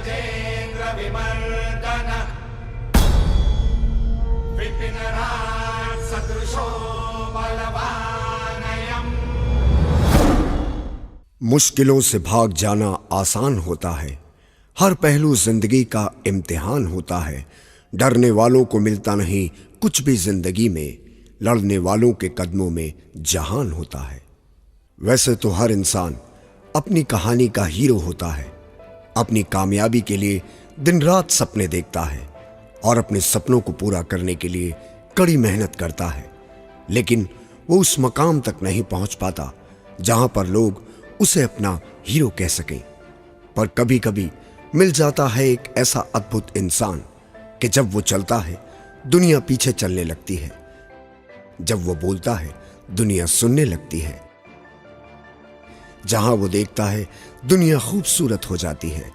गजेन्द्र विमर्दन विपिनराज सदृशो बलवानयम्। मुश्किलों से भाग जाना आसान होता है, हर पहलू जिंदगी का इम्तिहान होता है। डरने वालों को मिलता नहीं कुछ भी जिंदगी में, लड़ने वालों के कदमों में जहान होता है। वैसे तो हर इंसान अपनी कहानी का हीरो होता है, अपनी कामयाबी के लिए दिन रात सपने देखता है और अपने सपनों को पूरा करने के लिए कड़ी मेहनत करता है, लेकिन वो उस मकाम तक नहीं पहुंच पाता जहां पर लोग उसे अपना हीरो कह सकें। पर कभी कभी मिल जाता है एक ऐसा अद्भुत इंसान कि जब वो चलता है दुनिया पीछे चलने लगती है, जब वो बोलता है दुनिया सुनने लगती है, जहां वो देखता है दुनिया खूबसूरत हो जाती है,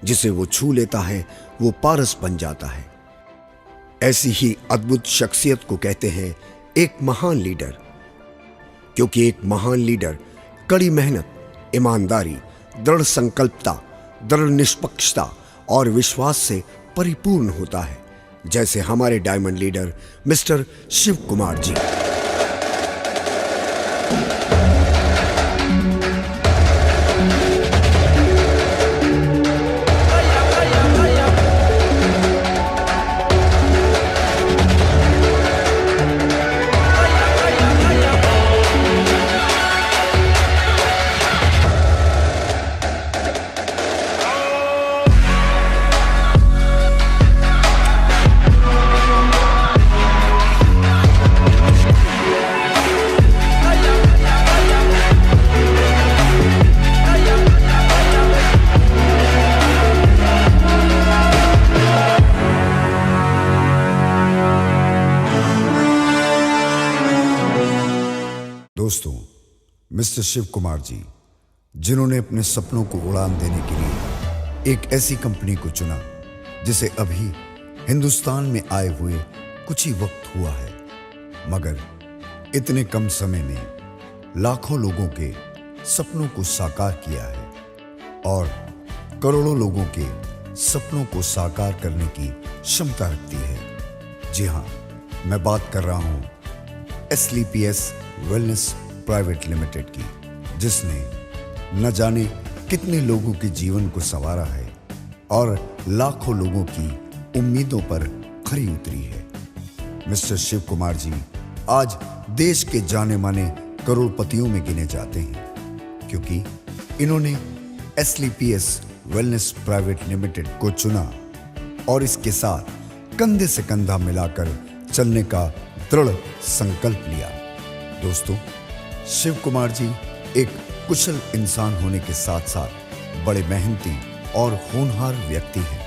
जिसे वो छू लेता है वो पारस बन जाता है। ऐसी ही अद्भुत शख्सियत को कहते हैं एक महान लीडर, क्योंकि एक महान लीडर कड़ी मेहनत, ईमानदारी, दृढ़ संकल्पता, दृढ़ निष्पक्षता और विश्वास से परिपूर्ण होता है, जैसे हमारे diamond leader mister Shiv Kumar ji. दोस्तों, मिस्टर शिव कुमार जी, जिन्होंने अपने सपनों को उड़ान देने के लिए एक ऐसी कंपनी को चुना जिसे अभी हिंदुस्तान में आए हुए कुछ ही वक्त हुआ है, मगर इतने कम समय में लाखों लोगों के सपनों को साकार किया है और करोड़ों लोगों के सपनों को साकार करने की क्षमता रखती है। जी हाँ, मैं बात कर रहा हूं एसलीपीएस वेलनेस प्राइवेट लिमिटेड की, जिसने न जाने कितने लोगों के जीवन को संवारा है और लाखों लोगों की उम्मीदों पर खरी उतरी है। मिस्टर शिव कुमार जी आज देश के जाने माने करोड़पतियों में गिने जाते हैं, क्योंकि इन्होंने एसलीपीएस वेलनेस प्राइवेट लिमिटेड को चुना और इसके साथ कंधे से कंधा मिलाकर चलने का दृढ़ संकल्प लिया। दोस्तों, शिव कुमार जी एक कुशल इंसान होने के साथ साथ बड़े मेहनती और होनहार व्यक्ति हैं।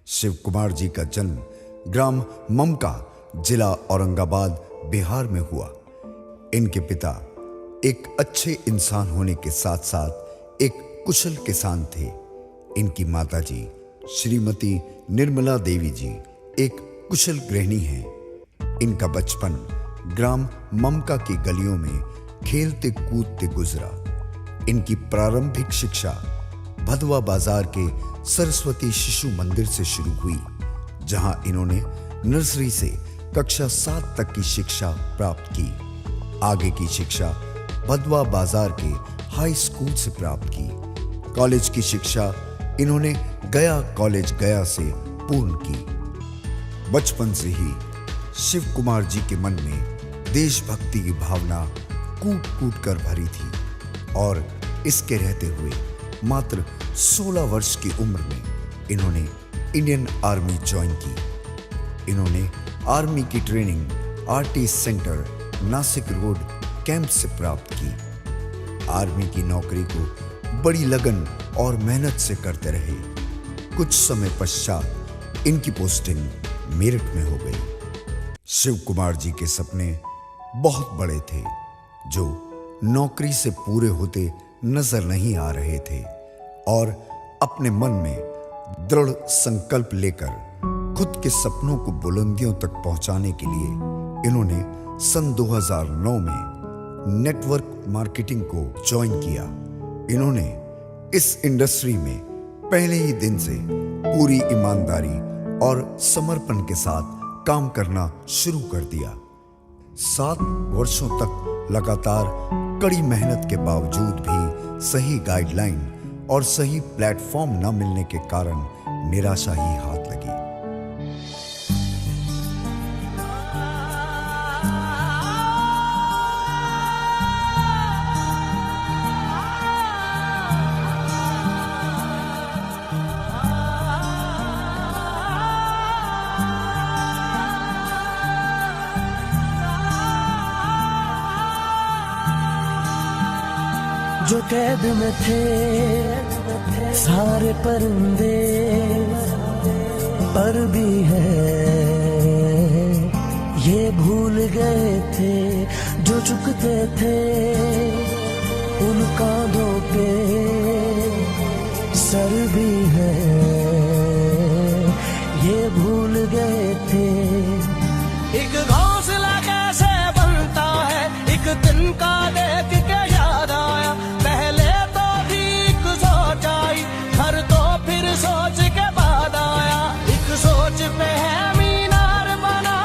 शिव कुमार जी का जन्म ग्राम ममका, जिला औरंगाबाद, बिहार में हुआ। इनके पिता एक अच्छे इंसान होने के साथ साथ एक कुशल किसान थे। इनकी माताजी श्रीमती निर्मला देवी जी एक कुशल गृहिणी हैं। इनका बचपन ग्राम ममका की गलियों में खेलते कूदते गुजरा। इनकी प्रारंभिक शिक्षा भदवा बाजार के सरस्वती शिशु मंदिर से शुरू हुई, जहां इन्होंने नर्सरी से कक्षा 7 तक की शिक्षा प्राप्त की। आगे की शिक्षा भदवा बाजार के हाई स्कूल से प्राप्त की। कॉलेज की शिक्षा इन्होंने गया कॉलेज गया से पूर्ण की। बचपन से ही शिव कुमार जी के मन में देशभक्ति की भावना कूट कूट कर भरी थी और इसके रहते हुए मात्र 16 वर्ष की उम्र में इन्होंने इंडियन आर्मी ज्वाइन की। इन्होंने आर्मी की training RT centre Nashik road camp से प्राप्त की। आर्मी की नौकरी को बड़ी लगन और मेहनत से करते रहे। कुछ समय पश्चात इनकी पोस्टिंग मेरठ में हो गई। शिव कुमार जी के सपने बहुत बड़े थे, जो नौकरी से पूरे होते नजर नहीं आ रहे थे, और अपने मन में दृढ़ संकल्प लेकर खुद के सपनों को बुलंदियों तक पहुंचाने के लिए इन्होंने सन 2009 में नेटवर्क मार्केटिंग को ज्वाइन किया। इन्होंने इस इंडस्ट्री में पहले ही दिन से पूरी ईमानदारी और समर्पण के साथ काम करना शुरू कर दिया। 7 वर्षों तक लगातार कड़ी मेहनत के बावजूद भी सही गाइडलाइन और सही प्लेटफॉर्म न मिलने के कारण निराशा ही हाथ लगी। जो कैद में थे सारे परिंदे, पर भी है ये भूल गए थे जो चुकते थे उन कांधों पे सर भी है ये भूल गए थे। एक घोंसला कैसे बनता है एक दिन का देख के याद आया, पहले तो ठीक सोच आई घर तो फिर सोच के बाद आया, एक सोच पे है मीनार बना,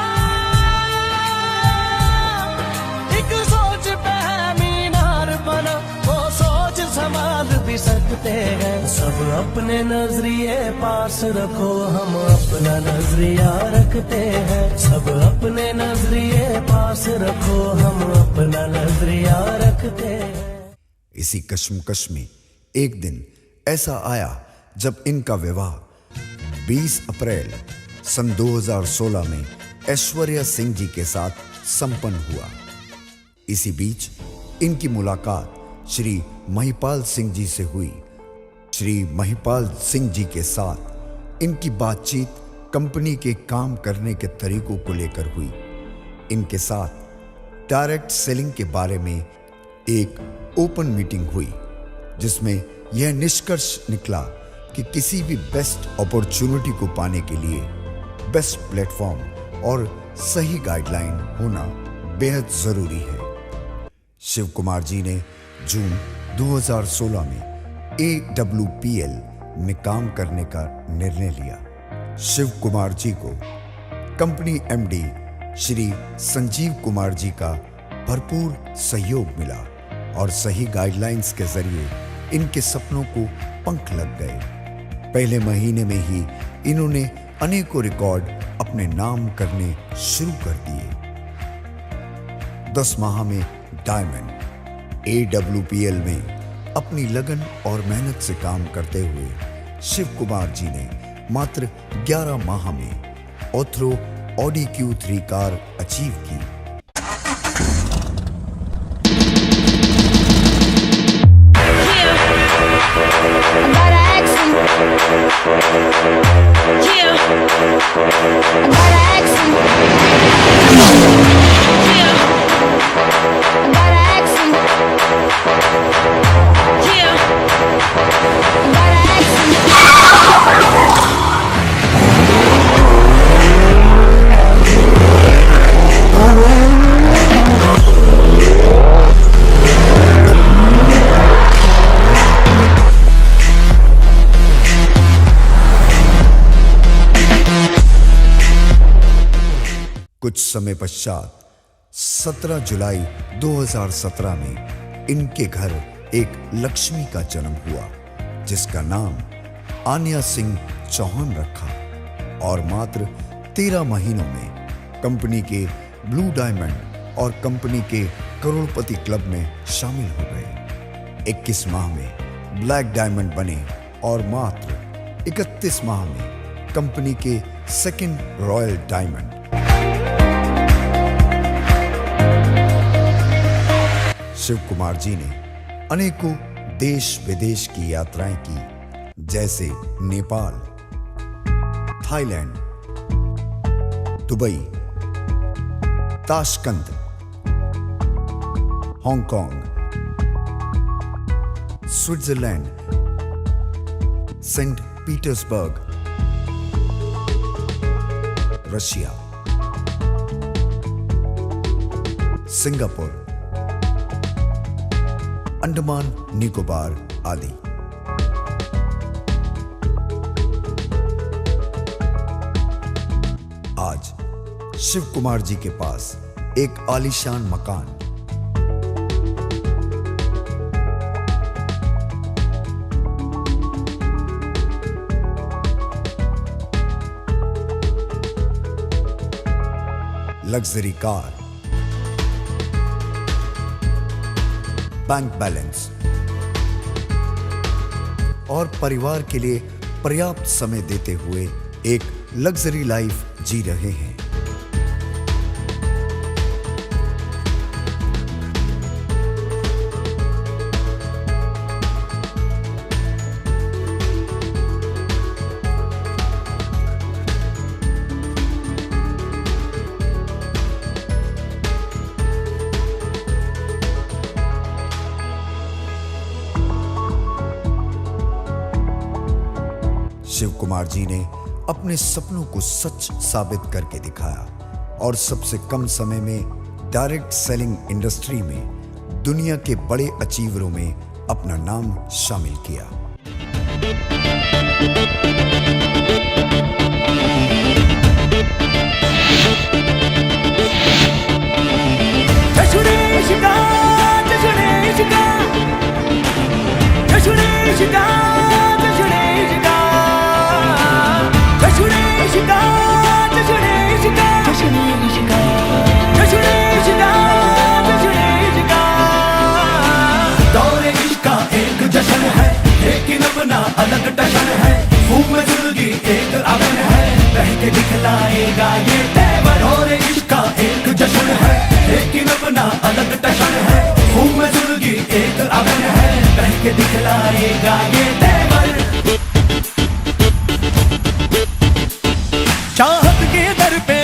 एक सोच पे है मीनार बना, वो सोच संभाल भी सकते हैं। सब अपने नजरिए पास रखो, हम अपना नजरिया रखते हैं, सब अपने नजरिए पास रखो, हम अपना नजरिया रखते हैं। इसी कश्मकश में एक दिन ऐसा आया जब इनका विवाह 20 अप्रैल सन 2016 में ऐश्वर्या सिंह जी के साथ संपन्न हुआ। इसी बीच इनकी मुलाकात श्री महिपाल सिंह जी से हुई। श्री महिपाल सिंह जी के साथ इनकी बातचीत कंपनी के काम करने के तरीकों को लेकर हुई। इनके साथ डायरेक्ट सेलिंग के बारे में एक ओपन मीटिंग हुई, जिसमें यह निष्कर्ष निकला कि किसी भी बेस्ट अपॉर्चुनिटी को पाने के लिए बेस्ट प्लेटफॉर्म और सही गाइडलाइन होना बेहद जरूरी है। शिव कुमार जी ने जून 2016 में AWPL में काम करने का निर्णय लिया। शिव कुमार जी को कंपनी MD श्री संजीव कुमार जी का भरपूर सहयोग मिला और सही गाइडलाइंस के जरिए इनके सपनों को पंख लग गए। पहले महीने में ही इन्होंने अनेकों रिकॉर्ड अपने नाम करने शुरू कर दिए। 10 माह में डायमंड, AWPL में अपनी लगन और मेहनत से काम करते हुए शिव कुमार जी ने मात्र 11 माह में ऑथरो Audi Q3 कार अचीव की। कुछ समय पश्चात 17 जुलाई 2017 में इनके घर एक लक्ष्मी का जन्म हुआ, जिसका नाम आन्या सिंह चौहान रखा और मात्र 13 महीनों में कंपनी के ब्लू डायमंड और कंपनी के करोड़पति क्लब में शामिल हो गए। 21 माह में ब्लैक डायमंड बने और मात्र 31 माह में कंपनी के second royal diamond. Shiv Kumar ji ने अनेकों देश विदेश की यात्राएं की, जैसे Nepal, Thailand, Dubai, Tashkent, Hong Kong, Switzerland, Saint Petersburg, Russia, Singapore, Andaman Nicobar आदि। आज शिव कुमार जी के पास एक आलीशान मकान, लग्जरी कार, बैंक बैलेंस और परिवार के लिए पर्याप्त समय देते हुए एक लग्जरी लाइफ जी रहे हैं। शिव कुमार जी ने अपने सपनों को सच साबित करके दिखाया और सबसे कम समय में डायरेक्ट सेलिंग इंडस्ट्री में दुनिया के बड़े अचीवरों में अपना नाम शामिल किया। अलग टशन है, मुंह में जिंदगी एक आंगन है, बह के दिखलाएगा ये तेवर। और इसका एक जश्न है, लेकिन अपना अलग टशन है, मुंह में जिंदगी एक आंगन है, बह के दिखलाएगा ये तेवर। चाहत के दर पे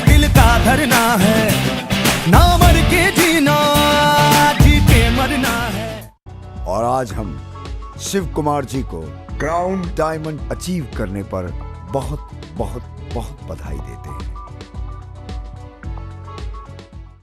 दिल का धरना है, ना मर के जीना, जी के मरना है। और आज हम शिव कुमार जी को क्राउन डायमंड अचीव करने पर बहुत बहुत बहुत बधाई देते हैं।